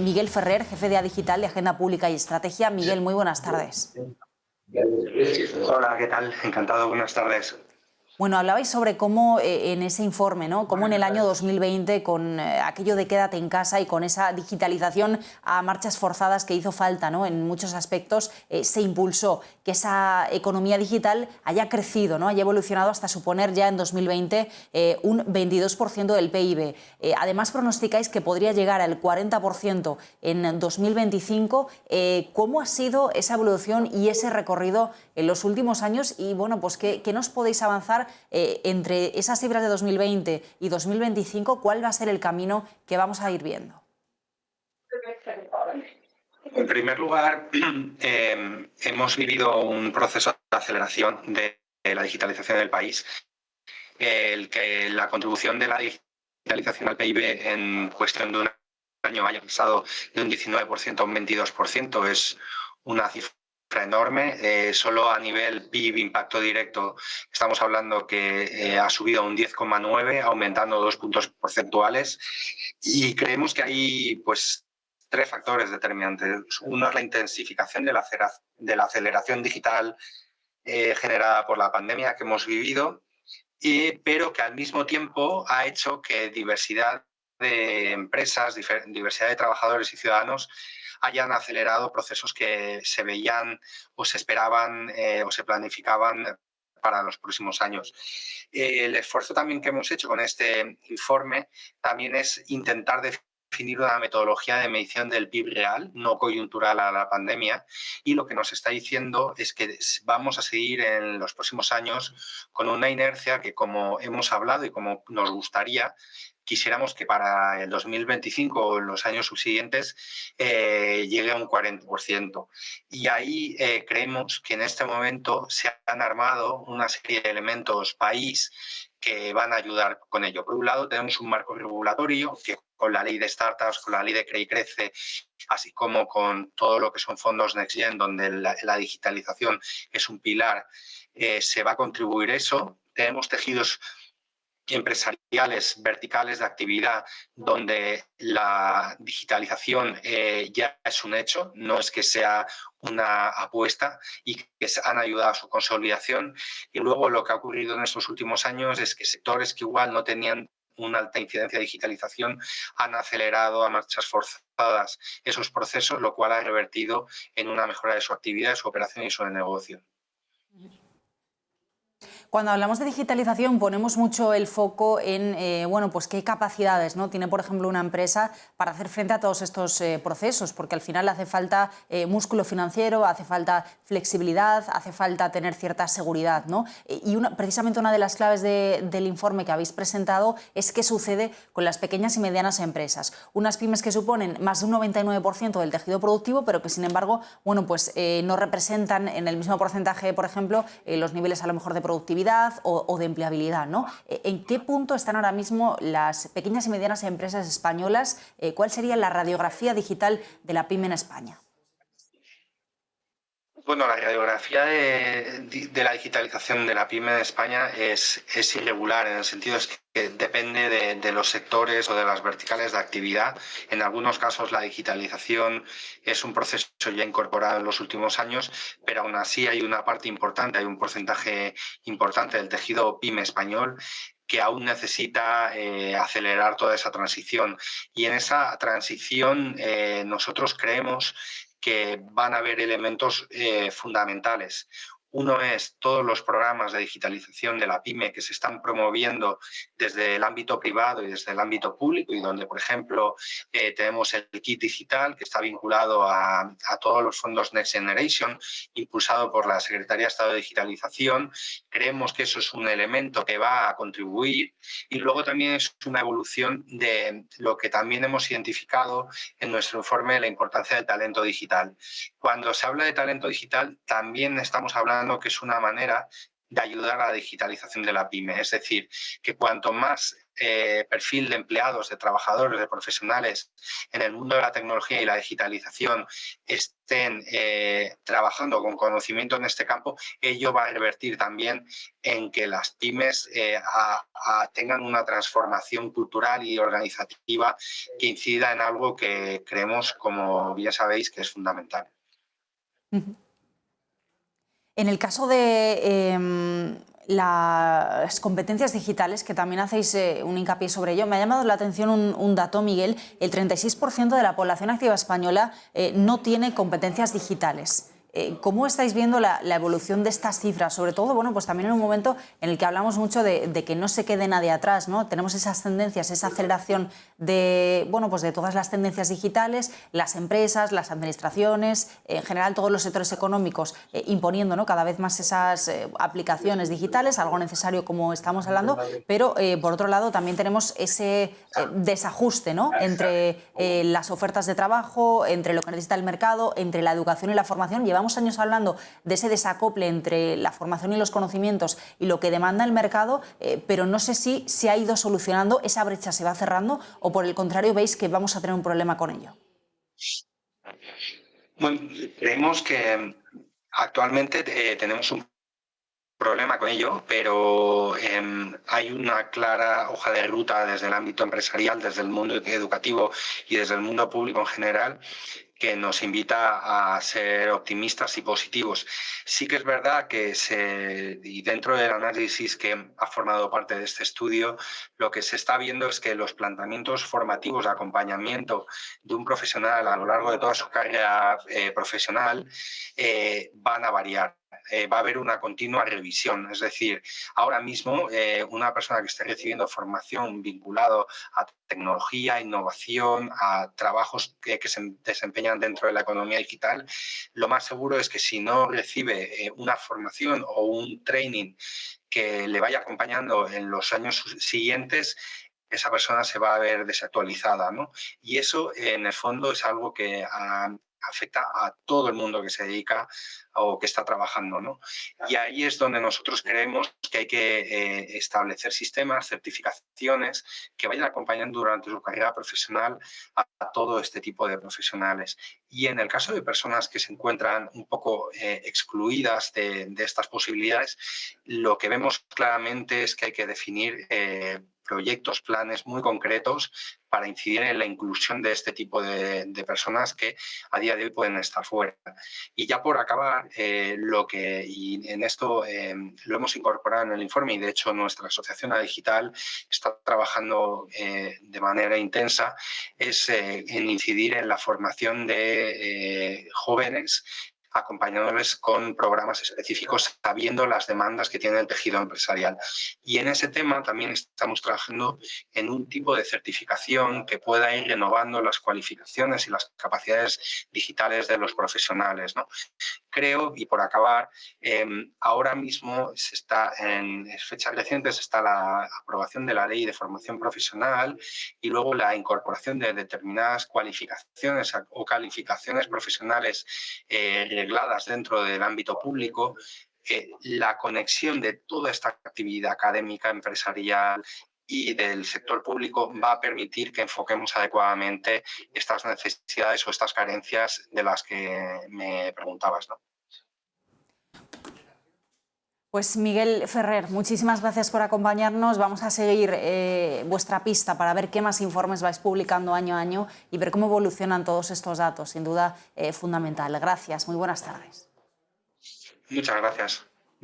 Miguel Ferrer, jefe de Digital de Agenda Pública y Estrategia. Miguel, muy buenas tardes. Hola, ¿qué tal? Encantado, buenas tardes. Bueno, hablabais sobre cómo en ese informe, ¿no? Cómo en el año 2020, con aquello de quédate en casa y con esa digitalización a marchas forzadas que hizo falta, ¿no? En muchos aspectos, se impulsó que esa economía digital haya crecido, ¿no? Haya evolucionado hasta suponer ya en 2020 un 22% del PIB. Además, pronosticáis que podría llegar al 40% en 2025. ¿Cómo ha sido esa evolución y ese recorrido en los últimos años? Y bueno, pues ¿qué nos podéis avanzar entre esas cifras de 2020 y 2025? ¿Cuál va a ser el camino que vamos a ir viendo? En primer lugar, hemos vivido un proceso de aceleración de la digitalización del país. El que la contribución de la digitalización al PIB en cuestión de un año haya pasado de un 19% a un 22% es una cifra enorme. Solo a nivel PIB, impacto directo, estamos hablando que ha subido a un 10,9, aumentando 2 puntos porcentuales. Y creemos que hay pues, tres factores determinantes. Uno es la intensificación de la aceleración digital generada por la pandemia que hemos vivido, pero que al mismo tiempo ha hecho que diversidad de empresas, diversidad de trabajadores y ciudadanos hayan acelerado procesos que se veían o se esperaban o se planificaban para los próximos años. El esfuerzo también que hemos hecho con este informe también es intentar definir una metodología de medición del PIB real, no coyuntural a la pandemia, y lo que nos está diciendo es que vamos a seguir en los próximos años con una inercia que, como hemos hablado y como nos gustaría, quisiéramos que para el 2025 o en los años subsiguientes llegue a un 40%. Y ahí creemos que en este momento se han armado una serie de elementos país que van a ayudar con ello. Por un lado, tenemos un marco regulatorio que con la ley de startups, con la ley de Cree y Crece, así como con todo lo que son fondos Next Gen, donde la digitalización es un pilar, se va a contribuir eso. Tenemos tejidos empresariales, verticales de actividad, donde la digitalización ya es un hecho, no es que sea una apuesta, y que han ayudado a su consolidación. Y luego lo que ha ocurrido en estos últimos años es que sectores que igual no tenían una alta incidencia de digitalización han acelerado a marchas forzadas esos procesos, lo cual ha revertido en una mejora de su actividad, de su operación y su negocio. Cuando hablamos de digitalización ponemos mucho el foco en bueno, pues qué capacidades, ¿no? Tiene, por ejemplo, una empresa para hacer frente a todos estos procesos, porque al final hace falta músculo financiero, hace falta flexibilidad, hace falta tener cierta seguridad, ¿no? Y precisamente una de las claves del informe que habéis presentado es qué sucede con las pequeñas y medianas empresas. Unas pymes que suponen más de un 99% del tejido productivo, pero que sin embargo, bueno, pues no representan en el mismo porcentaje, por ejemplo, los niveles a lo mejor de productividad o de empleabilidad, ¿no? ¿En qué punto están ahora mismo las pequeñas y medianas empresas españolas? ¿Cuál sería la radiografía digital de la pyme en España? Bueno, la radiografía de la digitalización de la pyme en España es irregular, en el sentido es que depende de los sectores o de las verticales de actividad. En algunos casos la digitalización es un proceso ya incorporado en los últimos años, pero aún así hay una parte importante, hay un porcentaje importante del tejido pyme español que aún necesita acelerar toda esa transición. Y en esa transición nosotros creemos que van a haber elementos fundamentales. Uno es todos los programas de digitalización de la pyme que se están promoviendo desde el ámbito privado y desde el ámbito público, y donde, por ejemplo, tenemos el kit digital que está vinculado a todos los fondos Next Generation, impulsado por la Secretaría de Estado de Digitalización. Creemos que eso es un elemento que va a contribuir, y luego también es una evolución de lo que también hemos identificado en nuestro informe, la importancia del talento digital. Cuando se habla de talento digital, también estamos hablando que es una manera de ayudar a la digitalización de la pyme. Es decir, que cuanto más perfil de empleados, de trabajadores, de profesionales en el mundo de la tecnología y la digitalización estén trabajando con conocimiento en este campo, ello va a revertir también en que las pymes tengan una transformación cultural y organizativa que incida en algo que creemos, como bien sabéis, que es fundamental. En el caso de las competencias digitales, que también hacéis un hincapié sobre ello, me ha llamado la atención un dato, Miguel. El 36% de la población activa española no tiene competencias digitales. ¿Cómo estáis viendo la evolución de estas cifras? Sobre todo, bueno, pues también en un momento en el que hablamos mucho de que no se quede nadie atrás, ¿no? Tenemos esas tendencias, esa aceleración de, bueno, pues de todas las tendencias digitales, las empresas, las administraciones, en general todos los sectores económicos imponiendo, ¿no?, cada vez más esas aplicaciones digitales, algo necesario como estamos hablando, pero por otro lado también tenemos ese desajuste, ¿no?, entre las ofertas de trabajo, entre lo que necesita el mercado, entre la educación y la formación. Llevamos años hablando de ese desacople entre la formación y los conocimientos y lo que demanda el mercado, pero no sé si se ha ido solucionando, esa brecha se va cerrando o por el contrario veis que vamos a tener un problema con ello. Bueno, creemos que actualmente tenemos un problema con ello, pero hay una clara hoja de ruta desde el ámbito empresarial, desde el mundo educativo y desde el mundo público en general, que nos invita a ser optimistas y positivos. Sí que es verdad que y dentro del análisis que ha formado parte de este estudio, lo que se está viendo es que los planteamientos formativos de acompañamiento de un profesional a lo largo de toda su carrera profesional van a variar. Va a haber una continua revisión. Es decir, ahora mismo una persona que esté recibiendo formación vinculado a tecnología, innovación, a trabajos que se desempeñan dentro de la economía digital, lo más seguro es que si no recibe una formación o un training que le vaya acompañando en los años siguientes, esa persona se va a ver desactualizada, ¿no? Y eso, en el fondo, es algo que afecta a todo el mundo que se dedica o que está trabajando, ¿no? Y ahí es donde nosotros creemos que hay que establecer sistemas, certificaciones que vayan acompañando durante su carrera profesional a todo este tipo de profesionales. Y en el caso de personas que se encuentran un poco excluidas de estas posibilidades, lo que vemos claramente es que hay que definir proyectos, planes muy concretos para incidir en la inclusión de este tipo de personas que a día de hoy pueden estar fuera. Y ya por acabar, y en esto lo hemos incorporado en el informe, y de hecho nuestra asociación A Digital está trabajando de manera intensa, es en incidir en la formación de jóvenes, acompañándoles con programas específicos, sabiendo las demandas que tiene el tejido empresarial. Y en ese tema también estamos trabajando en un tipo de certificación que pueda ir renovando las cualificaciones y las capacidades digitales de los profesionales, ¿no? Creo, y por acabar, ahora mismo en fechas recientes está la aprobación de la Ley de Formación Profesional y luego la incorporación de determinadas cualificaciones o calificaciones profesionales regladas dentro del ámbito público. La conexión de toda esta actividad académica, empresarial y del sector público va a permitir que enfoquemos adecuadamente estas necesidades o estas carencias de las que me preguntabas, ¿no? Pues Miguel Ferrer, muchísimas gracias por acompañarnos. Vamos a seguir vuestra pista para ver qué más informes vais publicando año a año y ver cómo evolucionan todos estos datos, sin duda fundamental. Gracias, muy buenas tardes. Muchas gracias.